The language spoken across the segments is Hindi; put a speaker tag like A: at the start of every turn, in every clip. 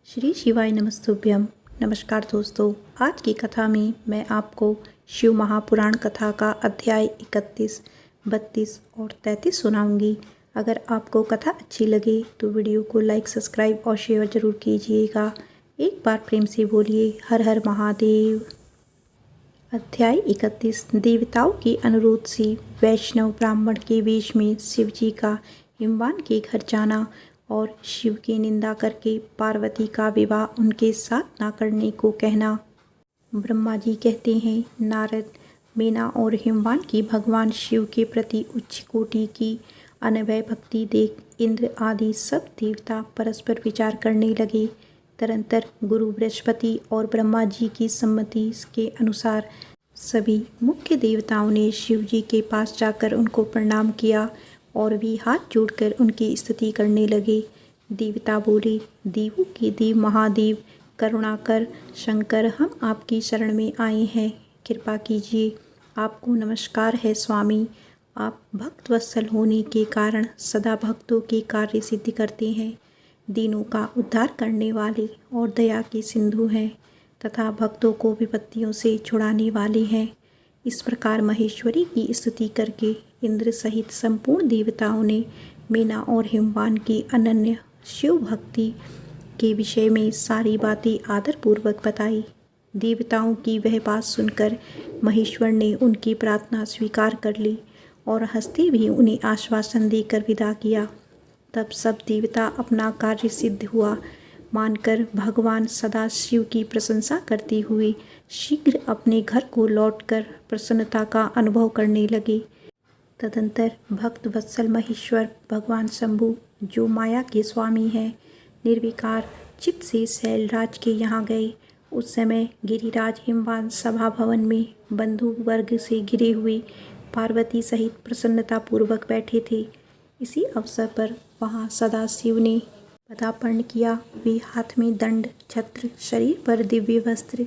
A: श्री शिवाय नमस्तुभ्यम। नमस्कार दोस्तों, आज की कथा में मैं आपको शिव महापुराण कथा का अध्याय 31, 32 और 33 सुनाऊंगी। अगर आपको कथा अच्छी लगे तो वीडियो को लाइक, सब्सक्राइब और शेयर जरूर कीजिएगा। एक बार प्रेम से बोलिए हर हर महादेव। अध्याय 31। देवताओं के अनुरोध से वैष्णव ब्राह्मण के वेश में शिव जी का हिमवान के घर जाना और शिव की निंदा करके पार्वती का विवाह उनके साथ ना करने को कहना। ब्रह्मा जी कहते हैं, नारद, मीना और हिमवान की भगवान शिव के प्रति उच्च कोटि की अनवय भक्ति देख इंद्र आदि सब देवता परस्पर विचार करने लगे। तदनंतर गुरु बृहस्पति और ब्रह्मा जी की सम्मति के अनुसार सभी मुख्य देवताओं ने शिव जी के पास जाकर उनको प्रणाम किया और भी हाथ जोड़कर उनकी स्तुति करने लगे। देवता बोले, देवों के देव महादेव, करुणाकर शंकर, हम आपकी शरण में आए हैं, कृपा कीजिए। आपको नमस्कार है स्वामी। आप भक्त वत्सल होने के कारण सदा भक्तों के कार्य सिद्ध करते हैं, दीनों का उद्धार करने वाले और दया के सिंधु हैं तथा भक्तों को विपत्तियों से छुड़ाने वाले हैं। इस प्रकार महेश्वरी की स्तुति करके इंद्र सहित संपूर्ण देवताओं ने मीना और हिमवान की अनन्य शिव भक्ति के विषय में सारी बातें आदरपूर्वक बताई। देवताओं की वह बात सुनकर महेश्वर ने उनकी प्रार्थना स्वीकार कर ली और हंसते भी उन्हें आश्वासन देकर विदा किया। तब सब देवता अपना कार्य सिद्ध हुआ मानकर भगवान सदा शिव की प्रशंसा करते हुए शीघ्र अपने घर को लौटकर प्रसन्नता का अनुभव करने लगे। तदंतर भक्त वत्सल महेश्वर भगवान शंभु, जो माया के स्वामी हैं, निर्विकार चित्त से शैलराज के यहाँ गए। उस समय गिरिराज हिमवान सभा भवन में बंधु वर्ग से घिरे हुए पार्वती सहित प्रसन्नता पूर्वक बैठे थे। इसी अवसर पर वहाँ सदाशिव ने पदार्पण किया। वे हाथ में दंड, छत्र, शरीर पर दिव्य वस्त्र,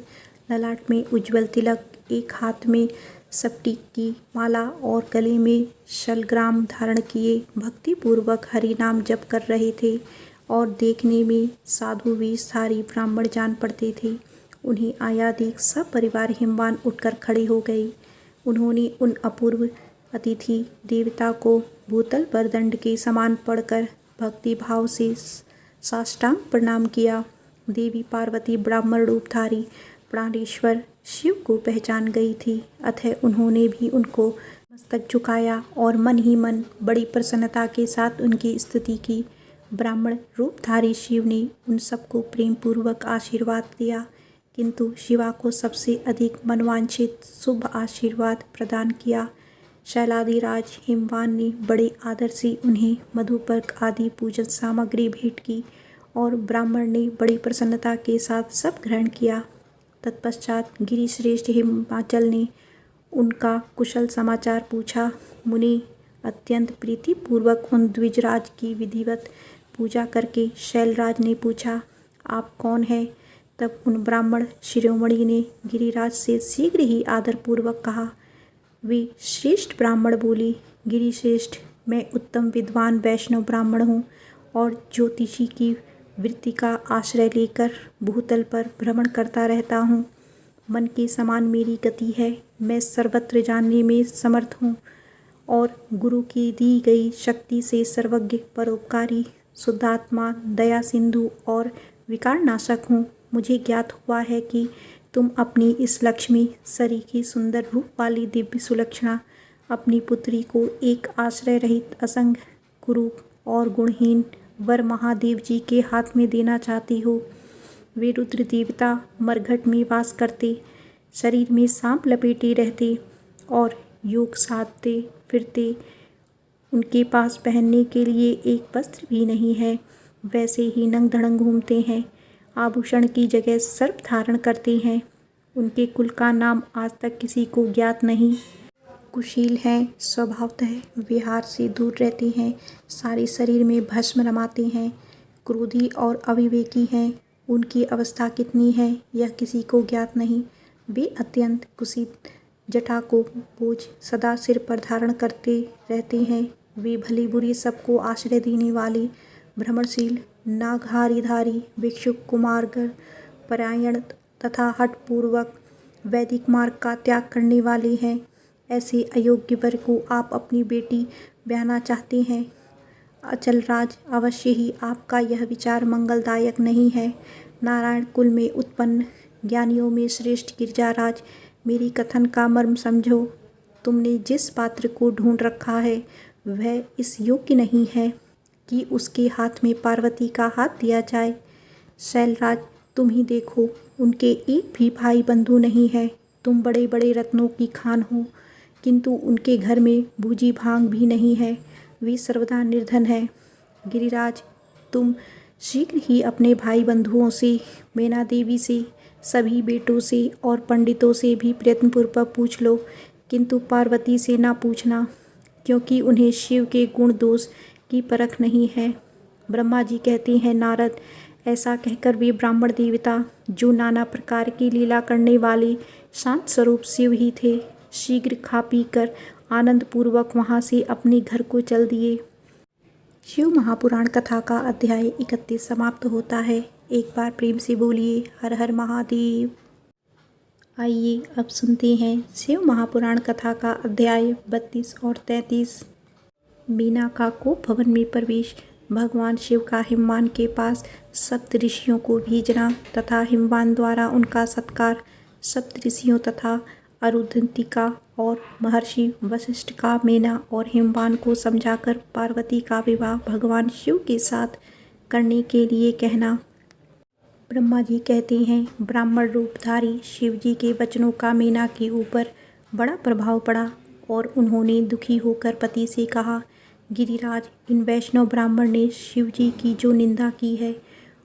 A: ललाट में उज्ज्वल तिलक, एक हाथ में स्फटिक की माला और गले में शलग्राम धारण किए भक्ति पूर्वक हरि नाम जप कर रहे थे और देखने में साधु वेशधारी ब्राह्मण जान पड़ते थे। उन्हें आया देख सब परिवार हिमवान उठकर खड़े हो गए। उन्होंने उन अपूर्व अतिथि देवता को भूतल पर दंड के समान पड़कर भक्ति भाव से साष्टांग प्रणाम किया। देवी पार्वती ब्राह्मण रूपधारी प्राणेश्वर शिव को पहचान गई थी, अतः उन्होंने भी उनको मस्तक झुकाया और मन ही मन बड़ी प्रसन्नता के साथ उनकी स्तुति की। ब्राह्मण रूपधारी शिव ने उन सबको प्रेम पूर्वक आशीर्वाद दिया, किंतु शिवा को सबसे अधिक मनवांछित शुभ आशीर्वाद प्रदान किया। शैलाधिराज हिमवान ने बड़े आदर से उन्हें मधुपर्क आदि पूजन सामग्री भेंट की और ब्राह्मण ने बड़ी प्रसन्नता के साथ सब ग्रहण किया। तत्पश्चात गिरिश्रेष्ठ हिमाचल ने उनका कुशल समाचार पूछा। मुनि अत्यंत प्रीतिपूर्वक उन द्विजराज की विधिवत पूजा करके शैलराज ने पूछा, आप कौन हैं? तब उन ब्राह्मण शिरोमणि ने गिरिराज से शीघ्र ही आदरपूर्वक कहा। वे श्रेष्ठ ब्राह्मण बोली, गिरिश्रेष्ठ, मैं उत्तम विद्वान वैष्णव ब्राह्मण हूँ और ज्योतिषी की वृत्ति का आश्रय लेकर भूतल पर भ्रमण करता रहता हूँ। मन के समान मेरी गति है। मैं सर्वत्र जानने में समर्थ हूँ और गुरु की दी गई शक्ति से सर्वज्ञ, परोपकारी, शुद्धात्मा, दया सिंधु और विकार नाशक हूँ। मुझे ज्ञात हुआ है कि तुम अपनी इस लक्ष्मी सरीखी सुंदर रूप वाली दिव्य सुलक्षणा अपनी पुत्री को एक आश्रय रहित असंग कुरूप और गुणहीन वर महादेव जी के हाथ में देना चाहती हो। वे रुद्र देवता मरघट में वास करते, शरीर में सांप लपेटे रहते और योग साधते फिरते। उनके पास पहनने के लिए एक वस्त्र भी नहीं है। वैसे ही नंग धड़ंग घूमते हैं, आभूषण की जगह सर्प धारण करते हैं। उनके कुल का नाम आज तक किसी को ज्ञात नहीं। कुशील हैं, स्वभावतः विहार से दूर रहते हैं, सारे शरीर में भस्म रमाते हैं, क्रोधी और अविवेकी हैं। उनकी अवस्था कितनी है यह किसी को ज्ञात नहीं। वे अत्यंत कुसीत जटा को बोझ सदा सिर पर धारण करते रहते हैं। वे भली बुरी सबको आश्रय देने वाले भ्रमणशील नागहारीधारी भिक्षुक कुमारगर परायण तथा हठपूर्वक वैदिक मार्ग का त्याग करने वाले हैं। ऐसे अयोग्य वर को आप अपनी बेटी ब्याहना चाहते हैं। अचलराज, अवश्य ही आपका यह विचार मंगलदायक नहीं है। नारायण कुल में उत्पन्न ज्ञानियों में श्रेष्ठ गिरिजाराज, मेरी कथन का मर्म समझो। तुमने जिस पात्र को ढूंढ रखा है वह इस योग्य नहीं है कि उसके हाथ में पार्वती का हाथ दिया जाए। शैलराज, तुम ही देखो, उनके एक भी भाई बंधु नहीं है। तुम बड़े बड़े रत्नों की खान हो, किंतु उनके घर में भूजी भांग भी नहीं है। वे सर्वदा निर्धन है। गिरिराज, तुम शीघ्र ही अपने भाई बंधुओं से, मैना देवी से, सभी बेटों से और पंडितों से भी प्रयत्नपूर्वक पूछ लो, किंतु पार्वती से ना पूछना, क्योंकि उन्हें शिव के गुण दोष की परख नहीं है। ब्रह्मा जी कहते हैं, नारद, ऐसा कहकर वे ब्राह्मण देवता, जो नाना प्रकार की लीला करने वाले शांत स्वरूप शिव ही थे, शीघ्र खा पी कर आनंद पूर्वक वहाँ से अपने घर को चल दिए। शिव महापुराण कथा का अध्याय 31 समाप्त होता है। एक बार प्रेम से बोलिए हर हर महादेव। आइए अब सुनते हैं शिव महापुराण कथा का अध्याय 32 और 33। मीना का कोप भवन में प्रवेश। भगवान शिव का हिमवान के पास सप्त ऋषियों को भेजना तथा हिमवान द्वारा उनका सत्कार। सप्त ऋषियों तथा अरुंधतिका और महर्षि वशिष्ठ का मेना और हिमवान को समझाकर पार्वती का विवाह भगवान शिव के साथ करने के लिए कहना। ब्रह्मा जी कहते हैं, ब्राह्मण रूपधारी शिव जी के वचनों का मेना के ऊपर बड़ा प्रभाव पड़ा और उन्होंने दुखी होकर पति से कहा, गिरिराज, इन वैष्णव ब्राह्मण ने शिव जी की जो निंदा की है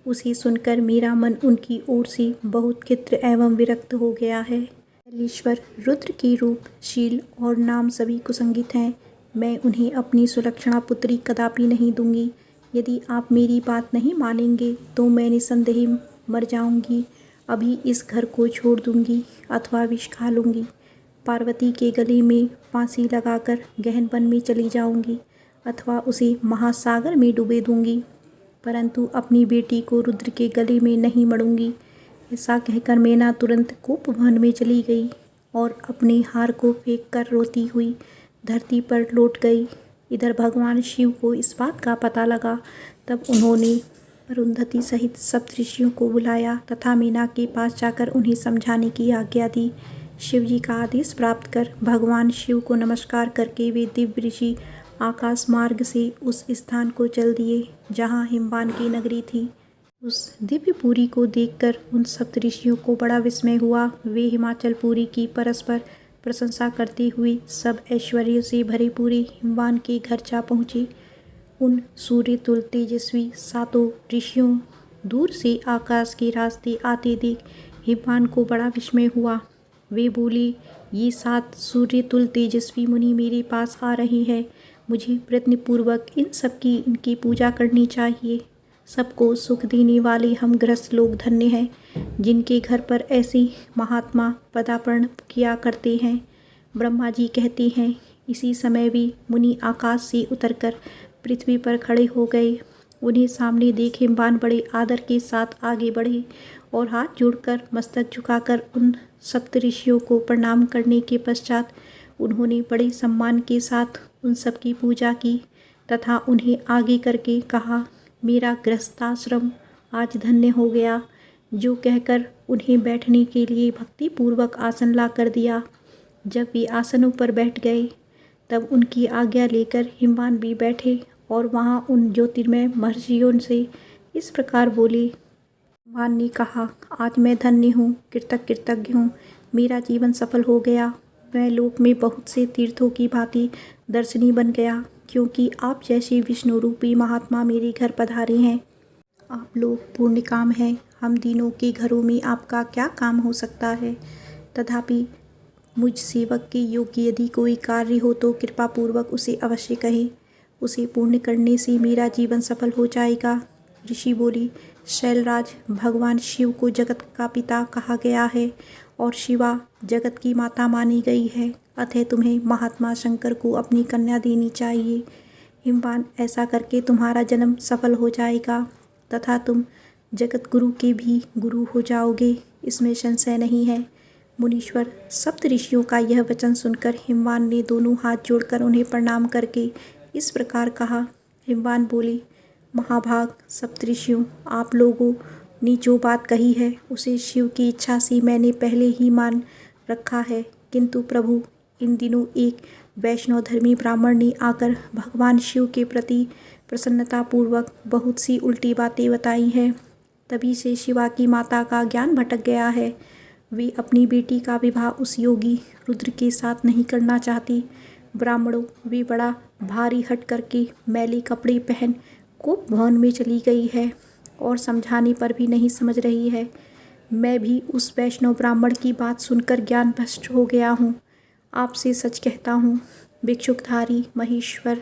A: उसे सुनकर मेरा मन उनकी ओर से बहुत खिन्न एवं विरक्त हो गया है। कैलेश्वर रुद्र की रूप, शील और नाम सभी कुसंगित हैं। मैं उन्हें अपनी सुलक्षणा पुत्री कदापि नहीं दूंगी। यदि आप मेरी बात नहीं मानेंगे तो मैं निसंदेह मर जाऊंगी। अभी इस घर को छोड़ दूंगी अथवा विष खा लूंगी। पार्वती के गले में फांसी लगाकर गहन वन में चली जाऊंगी अथवा उसे महासागर में डुबे दूंगी, परंतु अपनी बेटी को रुद्र के गले में नहीं मरूंगी। ऐसा कहकर मैना तुरंत कोप भवन में चली गई और अपने हार को फेंक कर रोती हुई धरती पर लौट गई। इधर भगवान शिव को इस बात का पता लगा। तब उन्होंने अरुंधति सहित सप्तऋषियों को बुलाया तथा मीना के पास जाकर उन्हें समझाने की आज्ञा दी। शिव जी का आदेश प्राप्त कर भगवान शिव को नमस्कार करके वे दिव्य ऋषि आकाश मार्ग से उस स्थान को चल दिए जहाँ हिमवान की नगरी थी। उस दिव्यपुरी को देखकर उन सप्तऋषियों को बड़ा विस्मय हुआ। वे हिमाचलपुरी की परस्पर प्रशंसा करते हुए सब ऐश्वर्य से भरे पूरे हिमवान के घर जा पहुँचे। उन सूर्य तुल्य तेजस्वी सातों ऋषियों दूर से आकाश के रास्ते आते देख हिमवान को बड़ा विस्मय हुआ। वे बोले, ये 7 सूर्य तुल्य तेजस्वी मुनि मेरे पास आ रहे हैं। मुझे प्रयत्नपूर्वक इन सब की इनकी पूजा करनी चाहिए। सबको सुख देने वाले हम गृहस्थ लोग धन्य हैं, जिनके घर पर ऐसे महात्मा पदार्पण किया करते हैं। ब्रह्मा जी कहते हैं, इसी समय भी मुनि आकाश से उतरकर पृथ्वी पर खड़े हो गए। उन्हें सामने देख हिमवान बड़े आदर के साथ आगे बढ़े और हाथ जोड़कर मस्तक झुकाकर उन सप्तऋषियों को प्रणाम करने के पश्चात उन्होंने बड़े सम्मान के साथ उन सब की पूजा की तथा उन्हें आगे करके कहा, मेरा गृहस्थाश्रम आज धन्य हो गया। जो कहकर उन्हें बैठने के लिए भक्तिपूर्वक आसन ला कर दिया। जब वे आसनों पर बैठ गए तब उनकी आज्ञा लेकर हिमवान भी बैठे और वहाँ उन ज्योतिर्मय महर्षियों से इस प्रकार बोले। हिमवान ने कहा, आज मैं धन्य हूँ, कृतज्ञ हूँ। मेरा जीवन सफल हो गया। मैं लोक में बहुत से तीर्थों की भांति दर्शनीय बन गया, क्योंकि आप जैसे विष्णु रूपी महात्मा मेरे घर पधारे हैं। आप लोग पुण्य काम हैं। हम दीनों के घरों में आपका क्या काम हो सकता है। तथापि मुझ सेवक के योग्य यदि कोई कार्य हो तो कृपा पूर्वक उसे अवश्य कहें। उसे पूर्ण करने से मेरा जीवन सफल हो जाएगा। ऋषि बोली, शैलराज, भगवान शिव को जगत का पिता कहा गया है और शिवा जगत की माता मानी गई है। अतः तुम्हें महात्मा शंकर को अपनी कन्या देनी चाहिए। हिमवान, ऐसा करके तुम्हारा जन्म सफल हो जाएगा। तथा तुम जगत गुरु के भी गुरु हो जाओगे, इसमें संशय नहीं है। मुनीश्वर, सप्त ऋषियों का यह वचन सुनकर हिमवान ने दोनों हाथ जोड़कर उन्हें प्रणाम करके इस प्रकार कहा। हिमवान बोले, महाभाग सप्तऋषियों, आप लोगों ने जो बात कही है उसे शिव की इच्छा से मैंने पहले ही मान रखा है, किंतु प्रभु, इन दिनों एक वैष्णव धर्मी ब्राह्मण ने आकर भगवान शिव के प्रति प्रसन्नतापूर्वक बहुत सी उल्टी बातें बताई हैं। तभी से शिवा की माता का ज्ञान भटक गया है। वे अपनी बेटी का विवाह उस योगी रुद्र के साथ नहीं करना चाहती। ब्राह्मणों, वे बड़ा भारी हट करके मैले कपड़े पहन कोप भवन में चली गई है और समझाने पर भी नहीं समझ रही है। मैं भी उस वैष्णव ब्राह्मण की बात सुनकर ज्ञान भ्रष्ट हो गया हूँ। आपसे सच कहता हूँ, भिक्षुकधारी महेश्वर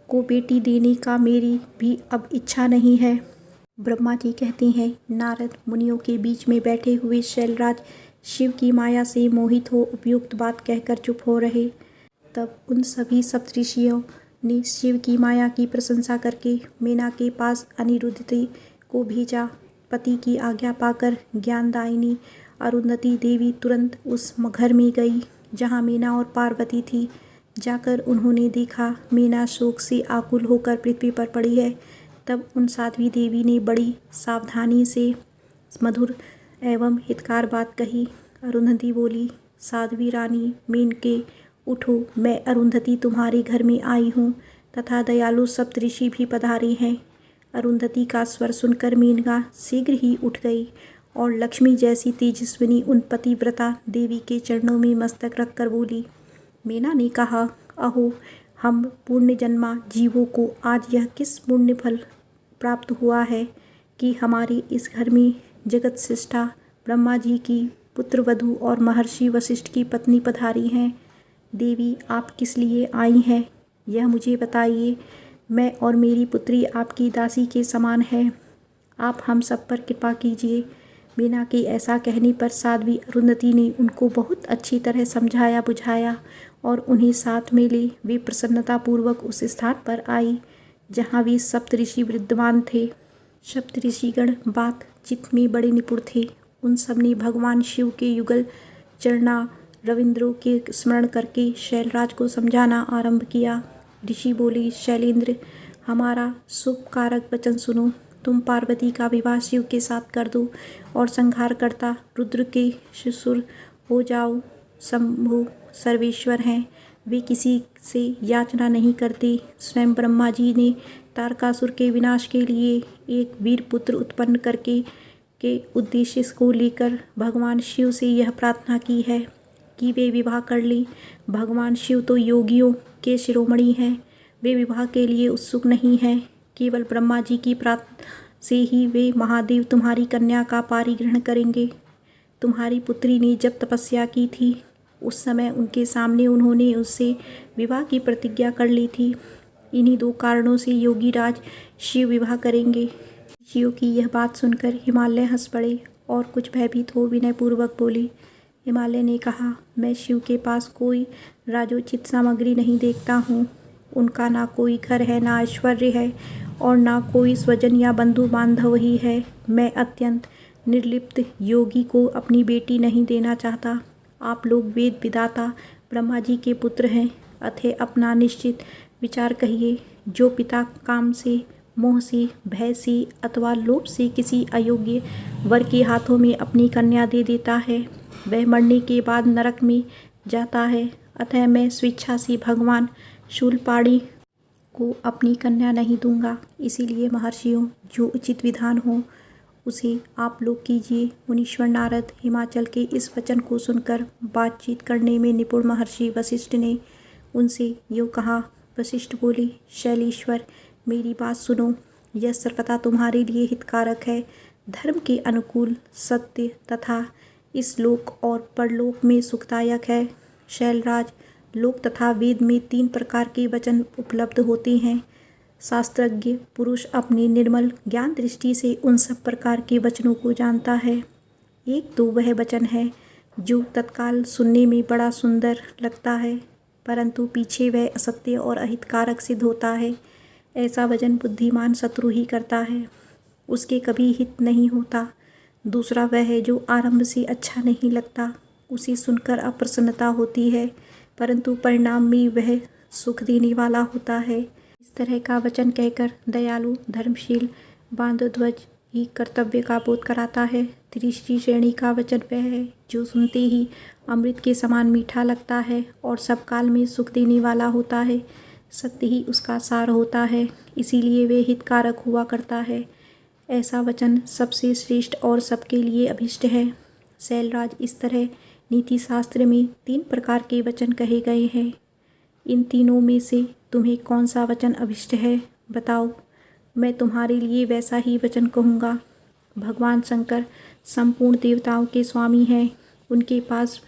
A: को बेटी देने का मेरी भी अब इच्छा नहीं है। ब्रह्मा जी कहते हैं, नारद मुनियों के बीच में बैठे हुए शैलराज शिव की माया से मोहित हो उपयुक्त बात कहकर चुप हो रहे। तब उन सभी सप्तऋषियों ने शिव की माया की प्रशंसा करके मीना के पास अनिरुद्धति को भेजा। पति की आज्ञा पाकर ज्ञानदायिनी अरुंधति देवी तुरंत उस घर में गई जहाँ मीना और पार्वती थी। जाकर उन्होंने देखा मीना शोक से आकुल होकर पृथ्वी पर पड़ी है। तब उन साध्वी देवी ने बड़ी सावधानी से मधुर एवं हितकार बात कही। अरुंधति बोली, साध्वी रानी मेनके, उठो, मैं अरुंधति तुम्हारे घर में आई हूँ तथा दयालु सप्तऋषि भी पधारे हैं। अरुंधति का स्वर सुनकर मेनका शीघ्र ही उठ गई और लक्ष्मी जैसी तेजस्विनी उन पतिव्रता देवी के चरणों में मस्तक रखकर बोली। मीना ने कहा, अहो, हम पुण्य जन्मा जीवों को आज यह किस पुण्य फल प्राप्त हुआ है कि हमारे इस घर में जगत श्रेष्ठा ब्रह्मा जी की पुत्र वधू और महर्षि वशिष्ठ की पत्नी पधारी हैं। देवी, आप किस लिए आई हैं यह मुझे बताइए। मैं और मेरी पुत्री आपकी दासी के समान है, आप हम सब पर कृपा कीजिए। मीना के ऐसा कहने पर साध्वी अरुंधति ने उनको बहुत अच्छी तरह समझाया बुझाया और उन्हें साथ में ले वे प्रसन्नतापूर्वक उस स्थान पर आई जहाँ वे सप्तऋषि विद्यमान थे। सप्तऋषिगण बातचीत में बड़े निपुण थे। उन सब ने भगवान शिव के युगल चरणा रविंद्रों के स्मरण करके शैलराज को समझाना आरंभ किया। ऋषि बोले, शैलेंद्र, हमारा शुभ कारक वचन सुनो। तुम पार्वती का विवाह शिव के साथ कर दो और संहारकर्ता रुद्र के ससुर हो जाओ। शंभु सर्वेश्वर हैं, वे किसी से याचना नहीं करते। स्वयं ब्रह्मा जी ने तारकासुर के विनाश के लिए एक वीर पुत्र उत्पन्न करके के उद्देश्य को लेकर भगवान शिव से यह प्रार्थना की है कि वे विवाह कर लें। भगवान शिव तो योगियों के शिरोमणि हैं, वे विवाह के लिए उत्सुक नहीं हैं। केवल ब्रह्मा जी की प्रार्थना से ही वे महादेव तुम्हारी कन्या का पारिग्रहण करेंगे। तुम्हारी पुत्री ने जब तपस्या की थी उस समय उनके सामने उन्होंने उससे विवाह की प्रतिज्ञा कर ली थी। इन्हीं दो कारणों से योगी राज शिव विवाह करेंगे। शिव की यह बात सुनकर हिमालय हंस पड़े और कुछ भयभीत हो विनयपूर्वक बोले। हिमालय ने कहा, मैं शिव के पास कोई राजोचित सामग्री नहीं देखता हूँ। उनका ना कोई घर है, ना ऐश्वर्य है और ना कोई स्वजन या बंधु बांधव ही है। मैं अत्यंत निर्लिप्त योगी को अपनी बेटी नहीं देना चाहता। आप लोग वेद विदाता ब्रह्मा जी के पुत्र हैं, अतः अपना निश्चित विचार कहिए। जो पिता काम से, मोह से, भय से अथवा लोभ से किसी अयोग्य वर के हाथों में अपनी कन्या दे देता है, वह मरने के बाद नरक में जाता है। अतः मैं स्वेच्छा से भगवान शूलपाणी को अपनी कन्या नहीं दूंगा। इसीलिए महर्षियों, जो उचित विधान हो उसे आप लोग कीजिए। मुनीश्वर नारद हिमाचल के इस वचन को सुनकर बातचीत करने में निपुण महर्षि वशिष्ठ ने उनसे यूँ कहा। वशिष्ठ बोले, शैलेश्वर, मेरी बात सुनो। यह सर्वथा तुम्हारे लिए हितकारक है, धर्म के अनुकूल, सत्य तथा इस लोक और परलोक में सुखदायक है। शैलराज, लोक तथा वेद में 3 प्रकार के वचन उपलब्ध होते हैं। शास्त्रज्ञ पुरुष अपनी निर्मल ज्ञान दृष्टि से उन सब प्रकार के वचनों को जानता है। एक तो वह वचन है जो तत्काल सुनने में बड़ा सुंदर लगता है, परंतु पीछे वह असत्य और अहितकारक सिद्ध होता है। ऐसा वचन बुद्धिमान शत्रु ही करता है। उसके कभी हित नहीं होता। दूसरा वह है जो आरंभ से अच्छा नहीं लगता, उसे सुनकर अप्रसन्नता होती है, परंतु परिणाम में वह सुख देने वाला होता है। इस तरह का वचन कहकर दयालु, धर्मशील बांधवध्वज ही कर्तव्य का बोध कराता है। तीसरी श्रेणी का वचन वह है जो सुनते ही अमृत के समान मीठा लगता है और सब काल में सुख देने वाला होता है। सत्य ही उसका सार होता है, इसीलिए वे हितकारक हुआ करता है। ऐसा वचन सबसे श्रेष्ठ और सबके लिए अभिष्ट है। शैलराज, इस तरह नीति शास्त्र में 3 प्रकार के वचन कहे गए हैं। इन तीनों में से तुम्हें कौन सा वचन अभिष्ट है, बताओ। मैं तुम्हारे लिए वैसा ही वचन कहूँगा। भगवान शंकर संपूर्ण देवताओं के स्वामी हैं। उनके पास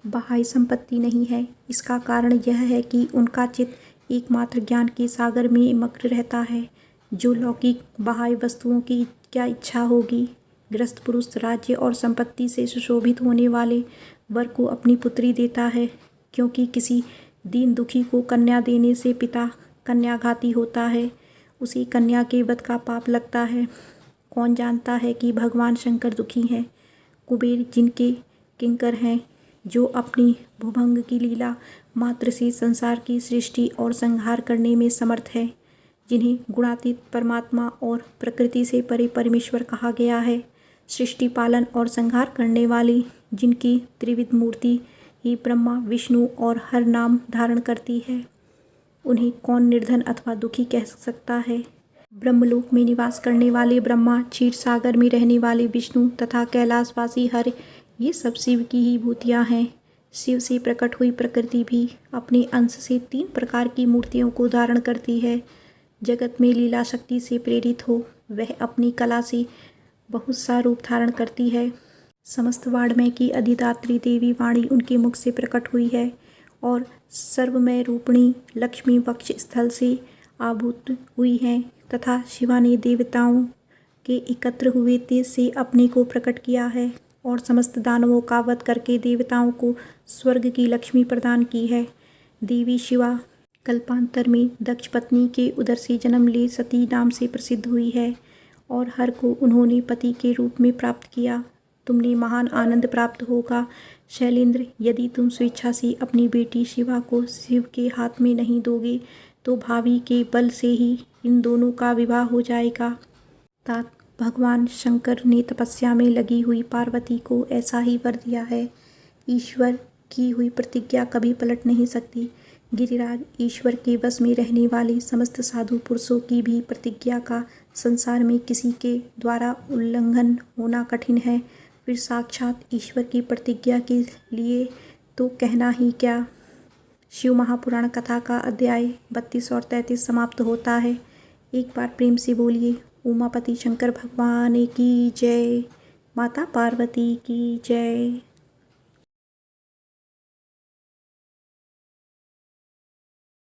A: बाह्य संपत्ति नहीं है। इसका कारण यह है कि उनका चित्त एकमात्र ज्ञान के सागर में मग्न रहता है। जो लौकिक बाह्य वस्तुओं की क्या इच्छा होगी। गृहस्थ पुरुष राज्य और संपत्ति से सुशोभित होने वाले वर को अपनी पुत्री देता है, क्योंकि किसी दीन दुखी को कन्या देने से पिता कन्याघाती होता है, उसी कन्या के वध का पाप लगता है। कौन जानता है कि भगवान शंकर दुखी हैं। कुबेर जिनके किंकर हैं, जो अपनी भुभंग की लीला मात्र से संसार की सृष्टि और संहार करने में समर्थ है, जिन्हें गुणातीत परमात्मा और प्रकृति से परे परमेश्वर कहा गया है। सृष्टि पालन और संहार करने वाली जिनकी त्रिविध मूर्ति ही ब्रह्मा, विष्णु और हर नाम धारण करती है, उन्हें कौन निर्धन अथवा दुखी कह सकता है। ब्रह्मलोक में निवास करने वाले ब्रह्मा, क्षीर सागर में रहने वाले विष्णु तथा कैलाशवासी हर, ये सब शिव की ही भूतियाँ हैं। शिव से प्रकट हुई प्रकृति भी अपने अंश से 3 प्रकार की मूर्तियों को धारण करती है। जगत में लीला शक्ति से प्रेरित हो वह अपनी कला से बहुत सा रूप धारण करती है। समस्त वाङ्मय की अधिदात्री देवी वाणी उनके मुख से प्रकट हुई है और सर्वमय रूपिणी लक्ष्मी वक्ष स्थल से आभूत हुई हैं तथा शिवा ने देवताओं के एकत्र हुए तेज से अपने को प्रकट किया है और समस्त दानवों का वध करके देवताओं को स्वर्ग की लक्ष्मी प्रदान की है। देवी शिवा कल्पांतर में दक्ष पत्नी के उदर से जन्म ले सती नाम से प्रसिद्ध हुई है और हर को उन्होंने पति के रूप में प्राप्त किया। तुमने महान आनंद प्राप्त होगा शैलेंद्र, यदि तुम स्वेच्छा से अपनी बेटी शिवा को शिव के हाथ में नहीं दोगे तो भावी के बल से ही इन दोनों का विवाह हो जाएगा। तात भगवान शंकर ने तपस्या में लगी हुई पार्वती को ऐसा ही वर दिया है। ईश्वर की हुई प्रतिज्ञा कभी पलट नहीं सकती। गिरिराज, ईश्वर के वश में रहने वाले समस्त साधु पुरुषों की भी प्रतिज्ञा का संसार में किसी के द्वारा उल्लंघन होना कठिन है, फिर साक्षात ईश्वर की प्रतिज्ञा के लिए तो कहना ही क्या। शिव महापुराण कथा का अध्याय 32 और 33 समाप्त होता है। एक बार प्रेम से बोलिए उमापति शंकर भगवान की जय, माता पार्वती की जय।